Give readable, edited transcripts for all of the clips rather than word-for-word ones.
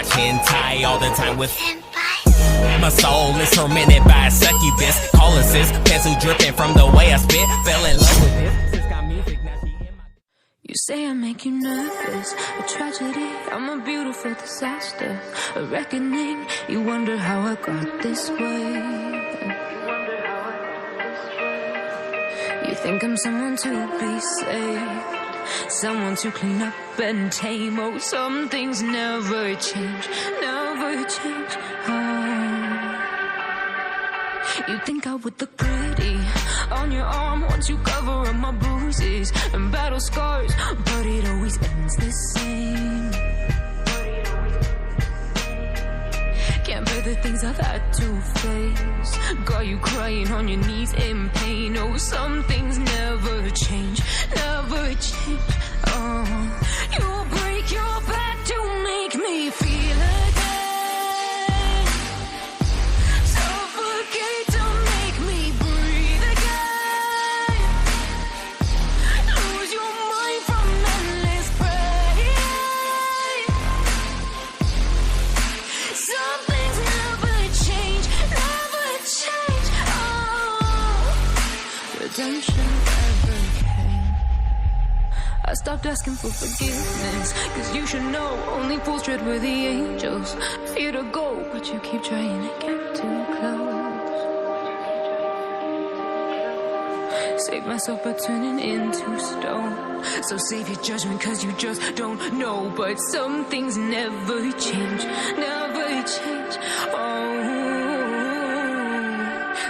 watch hentai all the time with Senpai. My soul is tormented by a succubus. Call assist, pencil dripping from the way I spit. Fell in love with this. You say I make you nervous, a tragedy, I'm a beautiful disaster, a reckoning, you wonder how I got this way. You think I'm someone to be saved, someone to clean up and tame. Oh, some things never change, never change. Oh. You think I would look pretty on your arm once you cover up my bruises and battle scars, but it always ends the same. Can't bear the things I've had to face, got you crying on your knees in pain. Oh, some things never change, never change. Oh, you'll break your back to make me feel again. I stopped asking for forgiveness, cause you should know only fools tread where the angels fear to go, but you keep trying to get too close. Save myself by turning into stone, so save your judgment cause you just don't know. But some things never change, never change. Oh,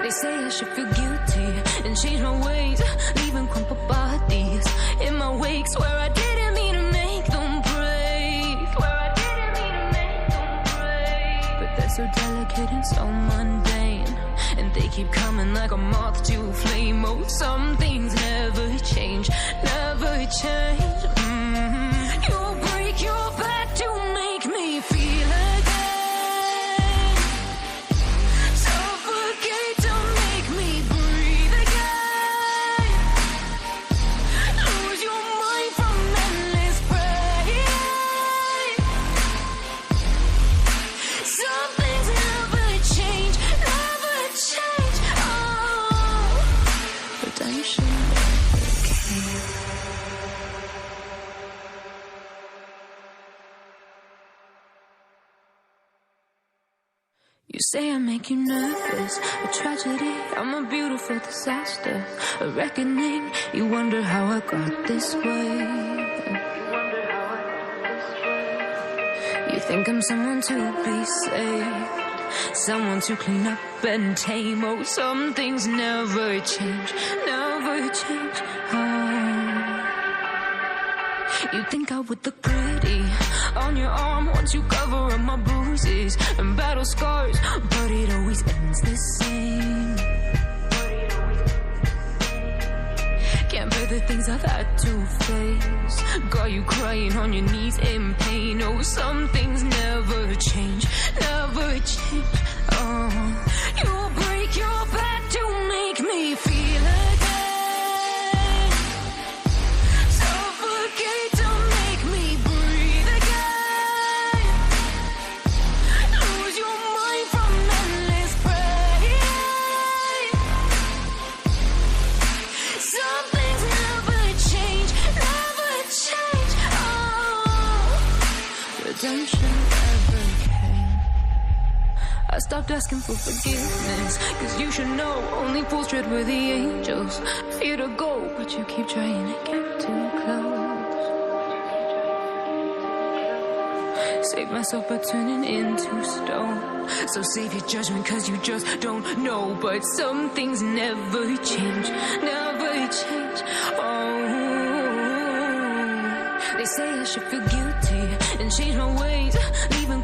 they say I should feel guilty and change my ways, leaving crumpled bodies in my wake. Swear I didn't mean to make them break, swear I didn't mean to make them break. But they're so delicate and so mundane, and they keep coming like a moth to flame. Oh, some things never change, never change. You'll break your back to make me feel again. Suffocate to make me breathe again. Lose your mind from endless pain. Some things never change, never change. Oh, redemption never came. You say I make you nervous, a tragedy, I'm a beautiful disaster, a reckoning, you wonder how I got this way. You think I'm someone to be saved, someone to clean up and tame. Oh, some things never change, never change. Oh. You think I would look pretty on your arm once you cover up my bruises and battle scars, but it always ends the same. Can't bear the things I've had to face, got you crying on your knees in pain. Oh, some things never change, never change. Oh, you'll break your back to make me feel again. Suffocate to make me breathe again. Lose your mind from endless pain. Some things never change, never change. Oh, redemption never came. I stopped asking for forgiveness, cause you should know only fools tread where the angels fear to go, but you keep trying to get too close. Save myself by turning into stone, so save your judgment cause you just don't know. But some things never change, never change. Oh, they say I should feel guilty and change my ways, leaving